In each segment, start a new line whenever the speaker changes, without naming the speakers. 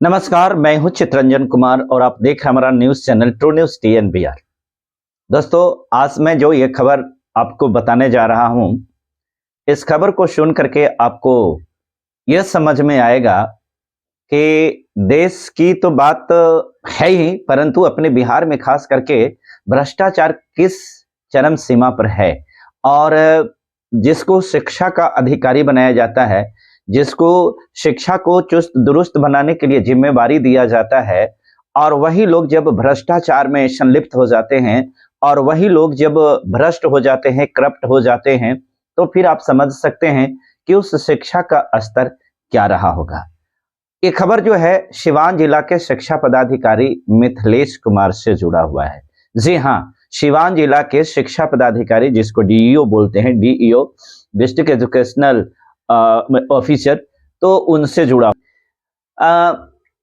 नमस्कार, मैं हूं चित्रंजन कुमार और आप देख रहे हैं हमारा news channel true news TNBR। दोस्तों, आज मैं जो ये खबर आपको बताने जा रहा हूं, इस खबर को सुन करके आपको यह समझ में आएगा कि देश की तो बात है ही, परंतु अपने बिहार में खास करके भ्रष्टाचार किस चरम सीमा पर है। और जिसको शिक्षा का अधिकारी बनाया जाता है, जिसको शिक्षा को चुस्त दुरुस्त बनाने के लिए जिम्मेवारी दिया जाता है, और वही लोग जब भ्रष्टाचार में संलिप्त हो जाते हैं और वही लोग जब भ्रष्ट हो जाते हैं, करप्ट हो जाते हैं, तो फिर आप समझ सकते हैं कि उस शिक्षा का स्तर क्या रहा होगा। ये खबर जो है सिवान जिला के शिक्षा पदाधिकारी मिथिलेश कुमार से जुड़ा हुआ है। जी हाँ, सिवान जिला के शिक्षा पदाधिकारी, जिसको DEO बोलते हैं, DEO डिस्ट्रिक्ट एजुकेशनल ऑफिसर, तो उनसे जुड़ा।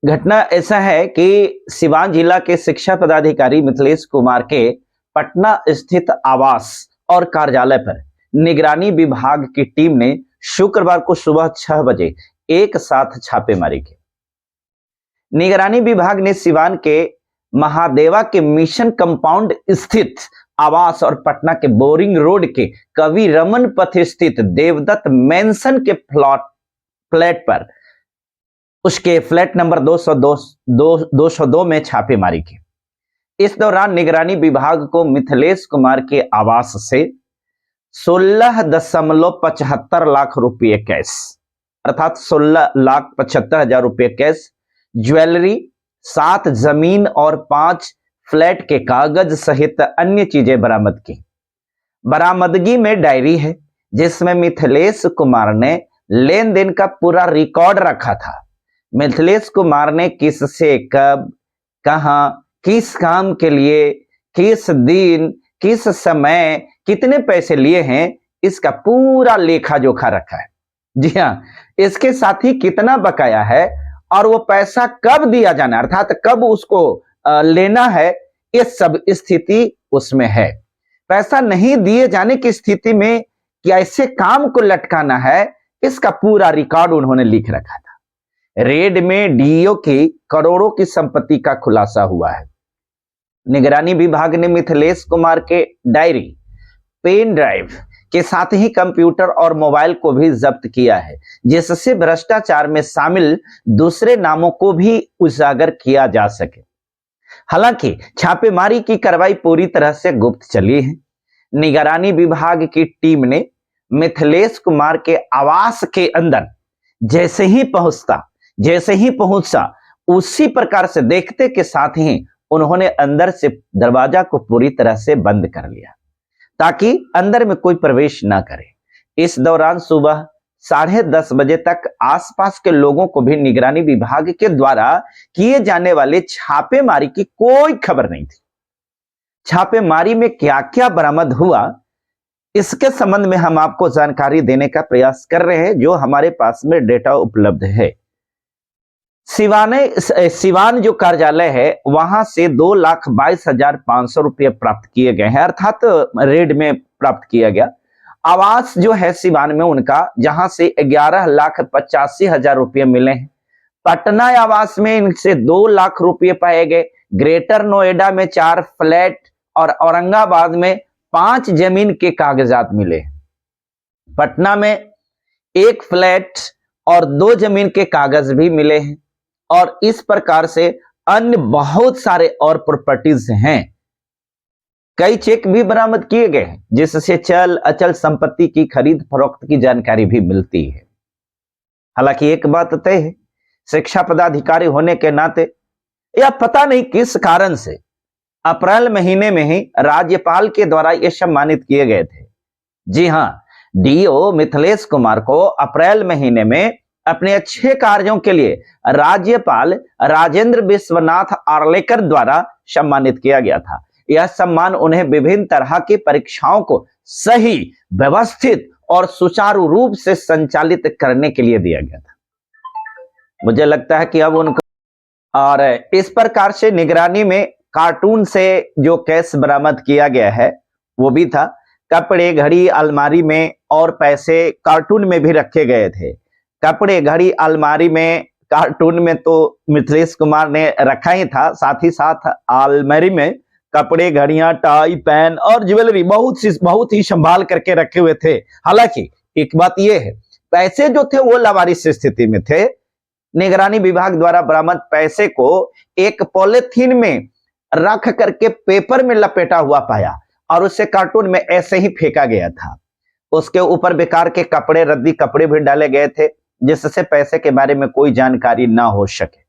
घटना ऐसा है कि सिवान जिला के शिक्षा पदाधिकारी मिथिलेश कुमार के पटना स्थित आवास और कार्यालय पर निगरानी विभाग की टीम ने शुक्रवार को सुबह 6 बजे एक साथ छापेमारी की। निगरानी विभाग ने सिवान के महादेवा के मिशन कंपाउंड स्थित आवास और पटना के बोरिंग रोड के कवि रमन पथ स्थित देवदत्त मैंसन के फ्लैट पर उसके फ्लैट नंबर 202 में छापेमारी की। इस दौरान निगरानी विभाग को मिथिलेश कुमार के आवास से 16.75 लाख रुपए कैश, अर्थात 16,75,000 रुपए कैश, ज्वेलरी, 7 जमीन और 5 फ्लैट के कागज सहित अन्य चीजें बरामद की। बरामदगी में डायरी है जिसमें मिथिलेश कुमार ने लेन देन का पूरा रिकॉर्ड रखा था। मिथिलेश कुमार ने किससे, कब, कहां, किस काम के लिए, किस दिन, किस समय, कितने पैसे लिए हैं, इसका पूरा लेखा जोखा रखा है। जी हाँ, इसके साथ ही कितना बकाया है और वो पैसा कब दिया जाना, अर्थात कब उसको लेना है, ये सब स्थिति उसमें है। पैसा नहीं दिए जाने की स्थिति में कैसे काम को लटकाना है, इसका पूरा रिकॉर्ड उन्होंने लिख रखा था। रेड में DEO की करोड़ों की संपत्ति का खुलासा हुआ है। निगरानी विभाग ने मिथिलेश कुमार के डायरी, पेन ड्राइव के साथ ही कंप्यूटर और मोबाइल को भी जब्त किया है, जिससे भ्रष्टाचार में शामिल दूसरे नामों को भी उजागर किया जा सके। हालांकि छापेमारी की कार्रवाई पूरी तरह से गुप्त चली है। निगरानी विभाग की टीम ने मिथिलेश कुमार के आवास के अंदर जैसे ही पहुंचा उसी प्रकार से देखते के साथ ही उन्होंने अंदर से दरवाजा को पूरी तरह से बंद कर लिया ताकि अंदर में कोई प्रवेश ना करे। इस दौरान सुबह 10:30 बजे तक आसपास के लोगों को भी निगरानी विभाग के द्वारा किए जाने वाले छापेमारी की कोई खबर नहीं थी। छापेमारी में क्या क्या बरामद हुआ, इसके संबंध में हम आपको जानकारी देने का प्रयास कर रहे हैं, जो हमारे पास में डेटा उपलब्ध है। सिवान जो कार्यालय है, वहां से 2,22,500 रुपये प्राप्त किए गए हैं, अर्थात रेड में प्राप्त किया गया। आवास जो है सिवान में उनका, जहां से 11,85,000 रुपये मिले हैं। पटना आवास में इनसे 2 लाख रुपये पाए गए। ग्रेटर नोएडा में 4 फ्लैट और औरंगाबाद में 5 जमीन के कागजात मिले। पटना में 1 फ्लैट और 2 जमीन के कागज भी मिले हैं, और इस प्रकार से अन्य बहुत सारे और प्रॉपर्टीज हैं। कई चेक भी बरामद किए गए हैं, जिससे चल अचल संपत्ति की खरीद फरोख्त की जानकारी भी मिलती है। हालांकि एक बात तय है, शिक्षा पदाधिकारी होने के नाते यह पता नहीं किस कारण से अप्रैल महीने में ही राज्यपाल के द्वारा यह सम्मानित किए गए थे। जी हां, DEO मिथिलेश कुमार को अप्रैल महीने में अपने अच्छे कार्यों के लिए राज्यपाल राजेंद्र विश्वनाथ आर्लेकर द्वारा सम्मानित किया गया था। यह सम्मान उन्हें विभिन्न तरह की परीक्षाओं को सही, व्यवस्थित और सुचारू रूप से संचालित करने के लिए दिया गया था। मुझे लगता है कि अब उनको, और इस प्रकार से निगरानी में कार्टून से जो कैश बरामद किया गया है वो भी था। कपड़े, घड़ी, अलमारी में और पैसे कार्टून में भी रखे गए थे। कपड़े, घड़ी, अलमारी में कार्टून में तो मिथिलेश कुमार ने रखा ही था, साथ ही साथ अलमारी में कपड़े, घड़ियां, टाई, पेन और ज्वेलरी बहुत ही संभाल करके रखे हुए थे। हालांकि एक बात यह है, पैसे जो थे वो लावारिस स्थिति में थे। निगरानी विभाग द्वारा बरामद पैसे को एक पॉलिथीन में रख करके पेपर में लपेटा हुआ पाया और उसे कार्टून में ऐसे ही फेंका गया था। उसके ऊपर बेकार के कपड़े, रद्दी कपड़े भी डाले गए थे, जिससे पैसे के बारे में कोई जानकारी ना हो सके।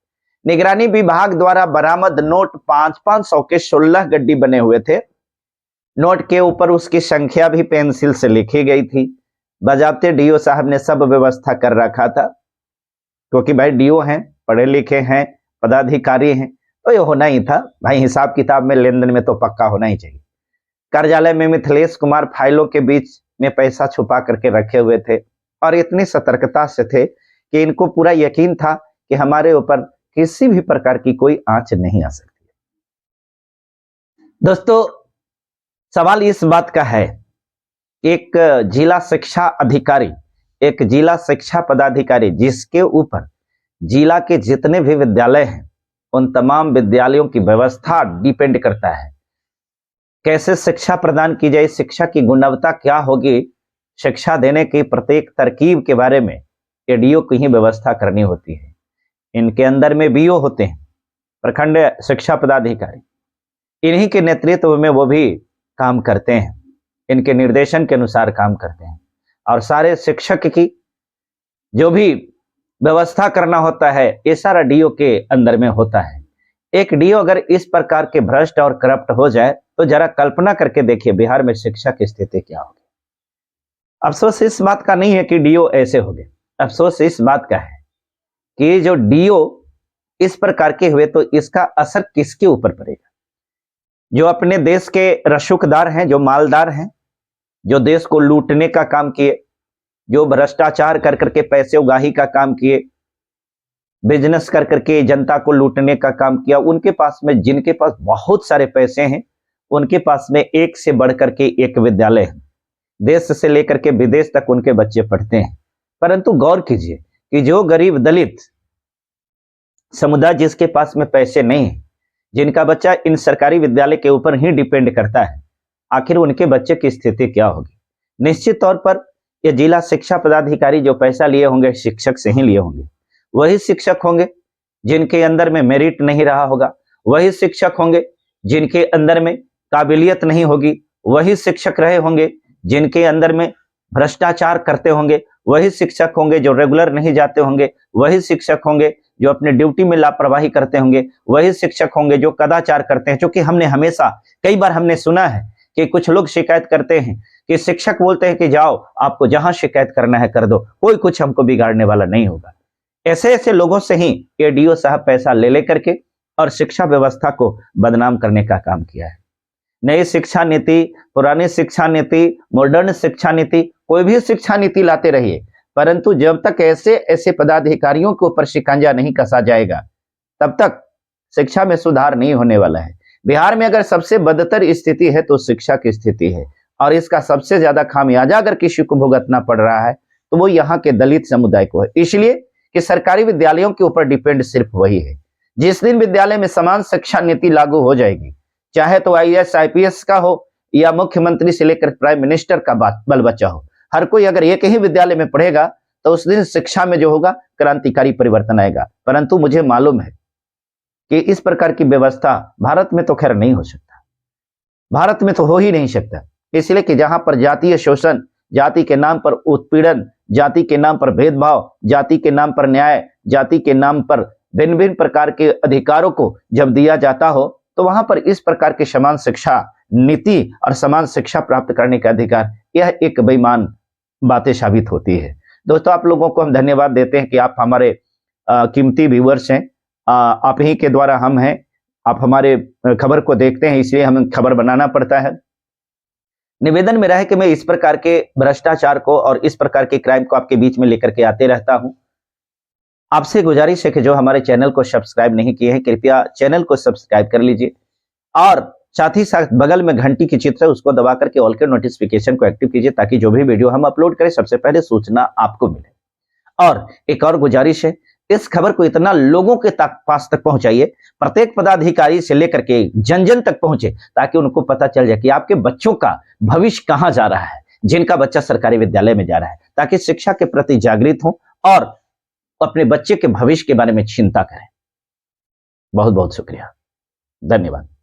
निगरानी विभाग द्वारा बरामद नोट 500 के 16 गड्डी बने हुए थे। नोट के ऊपर उसकी संख्या भी पेंसिल से लिखी गई थी। बाजाबते डीओ साहब ने सब व्यवस्था कर रखा था, क्योंकि भाई डीओ हैं, पढ़े लिखे हैं, पदाधिकारी हैं, तो ये होना ही था भाई। हिसाब किताब में, लेन देन में तो पक्का होना ही चाहिए। कार्यालय में मिथिलेश कुमार फाइलों के बीच में पैसा छुपा करके रखे हुए थे और इतनी सतर्कता से थे कि इनको पूरा यकीन था कि हमारे ऊपर किसी भी प्रकार की कोई आंच नहीं आ सकती। दोस्तों, सवाल इस बात का है, एक जिला शिक्षा अधिकारी, एक जिला शिक्षा पदाधिकारी जिसके ऊपर जिला के जितने भी विद्यालय हैं उन तमाम विद्यालयों की व्यवस्था डिपेंड करता है। कैसे शिक्षा प्रदान की जाए, शिक्षा की गुणवत्ता क्या होगी, शिक्षा देने की प्रत्येक तरकीब के बारे में एडीओ की ही व्यवस्था करनी होती है। इनके अंदर में बीओ होते हैं, प्रखंड शिक्षा पदाधिकारी, इन्हीं के नेतृत्व में वो भी काम करते हैं, इनके निर्देशन के अनुसार काम करते हैं और सारे शिक्षक की जो भी व्यवस्था करना होता है ये सारा डीओ के अंदर में होता है। एक डीओ अगर इस प्रकार के भ्रष्ट और करप्ट हो जाए तो जरा कल्पना करके देखिए बिहार में शिक्षा की स्थिति क्या होगी। अफसोस इस बात का नहीं है कि डीओ ऐसे हो गए, अफसोस इस बात का है कि जो डीओ इस प्रकार के हुए तो इसका असर किसके ऊपर पड़ेगा। जो अपने देश के रसूखदार हैं, जो मालदार हैं, जो देश को लूटने का काम किए, जो भ्रष्टाचार कर करके पैसे उगाही का काम किए, बिजनेस कर करके जनता को लूटने का काम किया, उनके पास में, जिनके पास बहुत सारे पैसे हैं, उनके पास में एक से बढ़कर के एक विद्यालय है। देश से लेकर के विदेश तक उनके बच्चे पढ़ते हैं। परंतु गौर कीजिए कि जो गरीब दलित समुदाय जिसके पास में पैसे नहीं है, जिनका बच्चा इन सरकारी विद्यालय के ऊपर ही डिपेंड करता है, आखिर उनके बच्चे की स्थिति क्या होगी। निश्चित तौर पर ये जिला शिक्षा पदाधिकारी जो पैसा लिए होंगे शिक्षक से ही लिए होंगे। वही शिक्षक होंगे जिनके अंदर में मेरिट नहीं रहा होगा, वही शिक्षक होंगे जिनके अंदर में काबिलियत नहीं होगी, वही शिक्षक रहे होंगे जिनके अंदर में भ्रष्टाचार करते होंगे, वही शिक्षक होंगे जो रेगुलर नहीं जाते होंगे, वही शिक्षक होंगे जो अपने ड्यूटी में लापरवाही करते होंगे, वही शिक्षक होंगे जो कदाचार करते हैं। क्योंकि हमने हमेशा कई बार हमने सुना है कि कुछ लोग शिकायत करते हैं कि शिक्षक बोलते हैं कि जाओ आपको जहां शिकायत करना है कर दो, कोई कुछ हमको बिगाड़ने वाला नहीं होगा। ऐसे ऐसे लोगों से ही एडीओ साहब पैसा ले लेकर के और शिक्षा व्यवस्था को बदनाम करने का काम किया है। नई शिक्षा नीति, पुरानी शिक्षा नीति, मॉडर्न शिक्षा नीति, कोई भी शिक्षा नीति लाते रहिए, परंतु जब तक ऐसे ऐसे पदाधिकारियों के ऊपर शिकंजा नहीं कसा जाएगा तब तक शिक्षा में सुधार नहीं होने वाला है। बिहार में अगर सबसे बदतर स्थिति है तो शिक्षा की स्थिति है और इसका सबसे ज्यादा खामियाजा अगर किसी को भुगतना पड़ रहा है तो वो यहाँ के दलित समुदाय को है। इसलिए कि सरकारी विद्यालयों के ऊपर डिपेंड सिर्फ वही है। जिस दिन विद्यालय में समान शिक्षा नीति लागू हो जाएगी, चाहे तो आईएएस आईपीएस का हो या मुख्यमंत्री से लेकर प्राइम मिनिस्टर का बल बच्चा हो, हर कोई अगर एक ही विद्यालय में पढ़ेगा तो उस दिन शिक्षा में जो होगा क्रांतिकारी परिवर्तन आएगा। परंतु मुझे मालूम है कि इस प्रकार की व्यवस्था भारत में तो खैर नहीं हो सकता, भारत में तो हो ही नहीं सकता। इसलिए कि जहां पर जातीय शोषण, जाति के नाम पर उत्पीड़न, जाति के नाम पर भेदभाव, जाति के नाम पर न्याय, जाति के नाम पर भिन्न भिन्न प्रकार के अधिकारों को जब दिया जाता हो तो वहां पर इस प्रकार की समान शिक्षा नीति और समान शिक्षा प्राप्त करने का अधिकार, यह एक बेईमान बातें साबित होती है। दोस्तों, आप लोगों को हम धन्यवाद देते हैं कि आप हमारे कीमती व्यूअर्स हैं, आप ही के द्वारा हम हैं, आप हमारे खबर को देखते हैं, इसलिए हमें खबर बनाना पड़ता है। निवेदन मेरा है कि मैं इस प्रकार के भ्रष्टाचार को और इस प्रकार के क्राइम को आपके बीच में लेकर के आते रहता हूं। आपसे गुजारिश है कि जो हमारे चैनल को सब्सक्राइब नहीं किए हैं कृपया चैनल को सब्सक्राइब कर लीजिए और साथ ही साथ बगल में घंटी की चित्र है उसको दबा करके ऑल के नोटिफिकेशन को एक्टिव कीजिए ताकि जो भी वीडियो हम अपलोड करें सबसे पहले सूचना आपको मिले। और एक और गुजारिश है, इस खबर को इतना लोगों के पास तक पहुंचाइए, प्रत्येक पदाधिकारी से लेकर के जन जन तक पहुंचे, ताकि उनको पता चल जाए कि आपके बच्चों का भविष्य कहां जा रहा है, जिनका बच्चा सरकारी विद्यालय में जा रहा है, ताकि शिक्षा के प्रति जागृत हो और अपने बच्चे के भविष्य के बारे में चिंता करें। बहुत बहुत शुक्रिया, धन्यवाद।